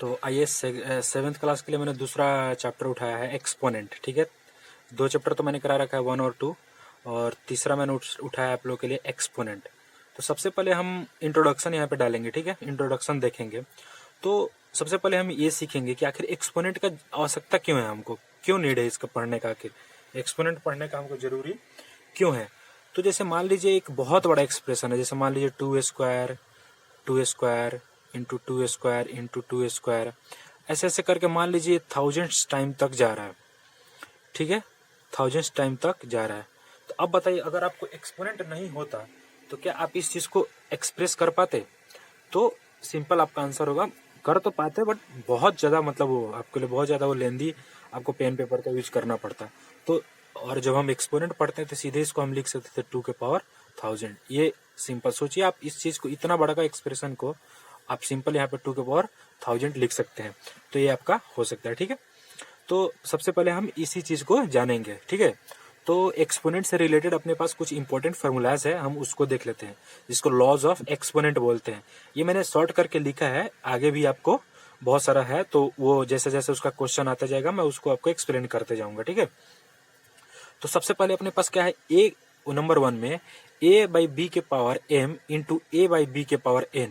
तो आइए seventh class के लिए मैंने दूसरा चैप्टर उठाया है एक्सपोनेंट। ठीक है, दो चैप्टर तो मैंने करा रखा है 1 और 2, और तीसरा मैंने उठाया आप लोग के लिए एक्सपोनेंट। तो सबसे पहले हम इंट्रोडक्शन यहाँ पे डालेंगे। ठीक है, इंट्रोडक्शन देखेंगे तो सबसे पहले हम ये सीखेंगे कि आखिर एक्सपोनेंट का आवश्यकता क्यों है, हमको क्यों नीड है इसका पढ़ने का, आखिर एक्सपोनेंट पढ़ने का हमको जरूरी क्यों है। तो जैसे मान लीजिए एक बहुत बड़ा एक्सप्रेशन है, जैसे मान लीजिए 2 square into 2 square into 2 square, ऐसे ऐसे करके मान लीजिए थाउजेंड्स टाइम तक जा रहा है। ठीक है, थाउजेंड्स टाइम तक जा रहा है। तो अब बताइए, अगर आपको एक्सपोनेंट नहीं होता तो क्या आप इस चीज को एक्सप्रेस कर पाते? तो सिंपल आपका आंसर होगा कर तो पाते, बट बहुत ज्यादा, मतलब वो आपके लिए बहुत ज्यादा वो लेंदी, आपको पेन पेपर का यूज करना पड़ता। तो और जब हम एक्सपोनेंट पढ़ते हैं तो सीधे इसको हम लिख सकते थे 2 के पावर 1000। ये सिंपल सोचिए, आप इस चीज को, इतना बड़ा का एक्सप्रेशन को आप सिंपल यहाँ पे 2 के पावर 1000 लिख सकते हैं। तो ये आपका हो सकता है। ठीक है, तो सबसे पहले हम इसी चीज को जानेंगे। ठीक है, तो एक्सपोनेंट से रिलेटेड अपने पास कुछ इंपॉर्टेंट फॉर्मूलाज है, हम उसको देख लेते हैं, जिसको लॉज ऑफ एक्सपोनेंट बोलते हैं। ये मैंने शॉर्ट करके लिखा है, आगे भी आपको बहुत सारा है, तो वो जैसे जैसे उसका क्वेश्चन आता जाएगा मैं उसको आपको एक्सप्लेन करते जाऊंगा। ठीक है, तो सबसे पहले अपने पास क्या है, ए नंबर 1 में a बाई बी के power m into a by b के power n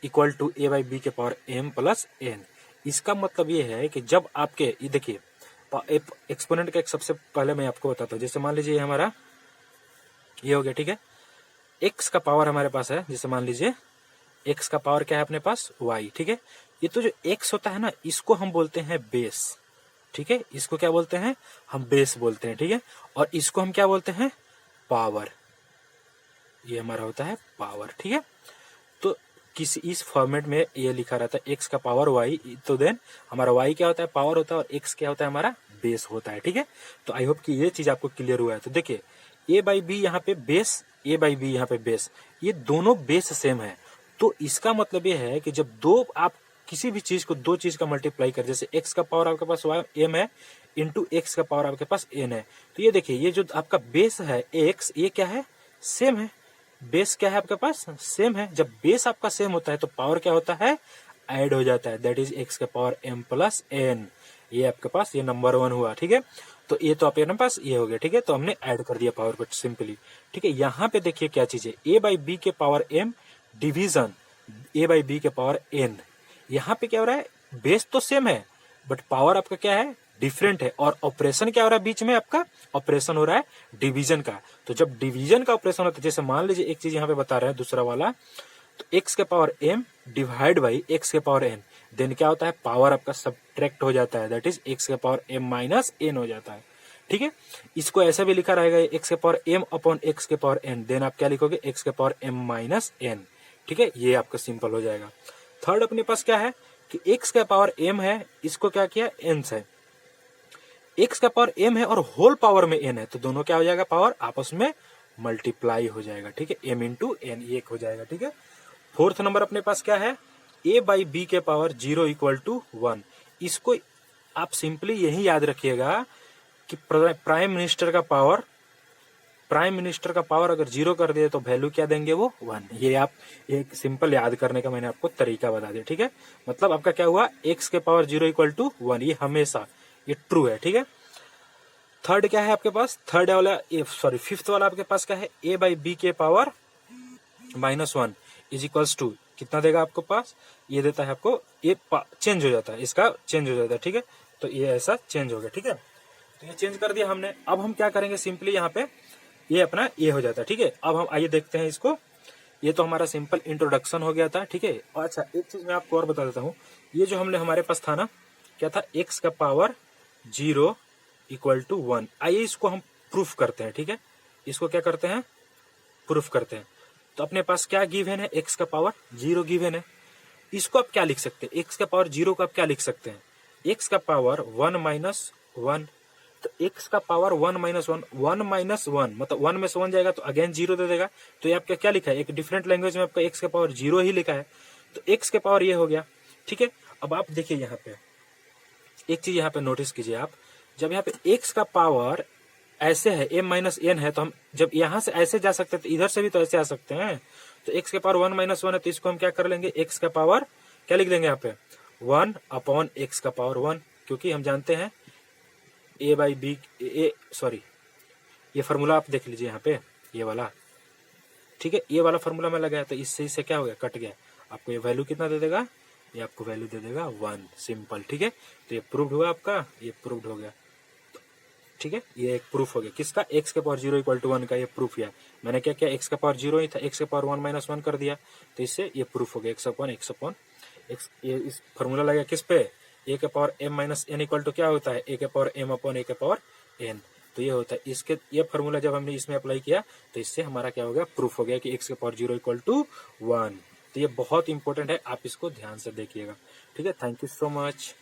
equal to a by b के पावर m प्लस n। इसका मतलब ये है कि जब आपके, ये देखिए एक्सपोनेंट का एक सबसे पहले मैं आपको बताता हूँ। जैसे मान लीजिए हमारा ये हो गया। ठीक है, x का पावर हमारे पास है, जैसे मान लीजिए x का पावर क्या है अपने पास y। ठीक है, ये तो जो x होता है ना, इसको हम बोलते हैं बेस। ठीक है, इसको क्या बोलते हैं हम? बेस बोलते हैं। ठीक है, और इसको हम क्या बोलते हैं? पावर। ये हमारा होता है पावर। ठीक है, तो किसी इस फॉर्मेट में ये लिखा रहता है x का पावर y, तो देन हमारा y क्या होता है? पावर होता है, और x क्या होता है? हमारा बेस होता है। ठीक है, तो आई होप कि ये चीज आपको क्लियर हुआ है। तो देखिए a बाई बी यहाँ पे बेस, a बाई बी यहाँ पे बेस, ये दोनों बेस सेम है। तो इसका मतलब ये है कि जब दो आप किसी भी चीज को, दो चीज का मल्टीप्लाई कर, जैसे x का पावर आपके पास m है इंटू x का पावर आपके पास n है, तो ये देखिए ये जो आपका बेस है x, ये क्या है? सेम है। बेस क्या है आपके पास? सेम है। जब बेस आपका सेम होता है तो पावर क्या होता है? ऐड हो जाता है, दैट इज x का पावर m प्लस n। ये आपके पास ये नंबर 1 हुआ। ठीक है, तो ये तो आपके पास ये हो गया। ठीक है, तो हमने ऐड कर दिया पावर को सिंपली। ठीक है, यहाँ पे देखिए क्या चीज है, a बाई बी के power m division a by b के पावर n। यहाँ पे क्या हो रहा है? बेस तो सेम है, बट पावर आपका क्या है? डिफरेंट है। और ऑपरेशन क्या हो रहा है बीच में? आपका ऑपरेशन हो रहा है डिवीजन का। तो जब डिवीजन का ऑपरेशन होता है, जैसे मान लीजिए एक चीज यहाँ पे बता रहे हैं दूसरा वाला, तो x के power m divide by x के पावर n, देन क्या होता है? पावर आपका सब्ट्रैक्ट हो जाता है, दैट इज x के पावर m माइनस n हो जाता है। ठीक है, इसको ऐसा भी लिखा रहेगा x के पावर m अपॉन x के पावर n, देन आप क्या लिखोगे? x के पावर m माइनस n। ठीक है, ये आपका सिंपल हो जाएगा। थर्ड अपने पास क्या है कि x का पावर m है, इसको क्या किया? n से। x का पावर m है और होल पावर में n है, तो दोनों क्या हो जाएगा? पावर आपस में मल्टीप्लाई हो जाएगा। ठीक है, m इंटू n एक हो जाएगा। ठीक है, फोर्थ नंबर अपने पास क्या है? a बाई बी के पावर 0 इक्वल टू 1। इसको आप सिंपली यही याद रखिएगा कि प्राइम मिनिस्टर का पावर अगर 0 कर दिए तो वैल्यू क्या देंगे? वो 1। ये आप एक सिंपल याद करने का मैंने आपको तरीका बता दिया। ठीक है, मतलब आपका क्या हुआ? x के पावर 0 इक्वल टू 1, ये हमेशा ये ट्रू है। ठीक है, थर्ड क्या है आपके पास? थर्ड वाला फिफ्थ वाला आपके पास क्या है? a बाई बी के पावर -1 इज इक्वल्स टू कितना देगा आपको पास? ये देता है आपको, ये चेंज हो जाता है, इसका चेंज हो जाता है। ठीक है, तो ये ऐसा चेंज हो गया। ठीक है, तो ये चेंज कर दिया हमने। अब हम क्या करेंगे? सिंपली यहाँ पे ये अपना ये हो जाता है। ठीक है, अब हम आइए देखते हैं इसको। ये तो हमारा सिंपल इंट्रोडक्शन हो गया था। ठीक है, और अच्छा एक चीज मैं आपको और बता देता हूँ, ये जो हमने हमारे पास था ना, क्या था? x का पावर 0 इक्वल टू 1। आइए इसको हम प्रूफ करते हैं। ठीक है, इसको क्या करते हैं? प्रूफ करते हैं। तो अपने पास क्या गिवन है? x का पावर 0 गिवन है। इसको आप क्या लिख सकते हैं? x का पावर 0 को आप क्या लिख सकते हैं? x का पावर 1 माइनस 1। तो x का पावर 1 माइनस 1, 1 माइनस 1 मतलब 1 में से 1 जाएगा तो अगेन 0 दे देगा। तो ये आपका क्या लिखा है? एक डिफरेंट लैंग्वेज में आपका x का पावर 0 ही लिखा है, तो x के पावर ये हो गया। ठीक है, अब आप देखिए यहाँ पे एक चीज यहाँ पे नोटिस कीजिए आप, जब यहाँ पे x का पावर ऐसे है m माइनस n है, तो हम जब यहाँ से ऐसे जा सकते हैं तो इधर से भी तो ऐसे आ सकते हैं। तो x के पावर 1 माइनस 1 है, तो इसको हम क्या कर लेंगे? x का पावर क्या लिख देंगे यहाँ पे? 1 अपॉन एक्स का पावर 1, क्योंकि हम जानते हैं ए बाई बी, ये फार्मूला आप देख लीजिए यहाँ पे, ये वाला, ठीक है, ये वाला फार्मूला में लगाया तो इससे क्या हो गया, कट गया। आपको ये वैल्यू कितना दे देगा, ये आपको वैल्यू दे देगा 1, सिंपल, ठीक है। तो ये प्रूव्ड हुआ आपका, ये प्रूव्ड हो गया, ठीक है। ये एक प्रूफ हो गया किसका, एक्स के पावर 0 इक्वल टू 1 का ये प्रूफ है। मैंने क्या किया, एक्स का पावर 0 ही था, एक्स के पावर 1 माइनस 1 कर दिया, तो इससे ये प्रूफ हो गया एक्स अपॉन एक्स। ये इस फॉर्मूला लगा किस पे, ए के power m minus n equal to क्या होता है, ए के पावर m अपॉन ए के पावर n। तो ये होता है इसके, ये फॉर्मूला जब हमने इसमें अप्लाई किया तो इससे हमारा क्या हो गया, प्रूफ हो गया कि एक्स के पावर 0 इक्वल टू 1। तो ये बहुत इंपॉर्टेंट है, आप इसको ध्यान से देखिएगा, ठीक है। Thank you so much.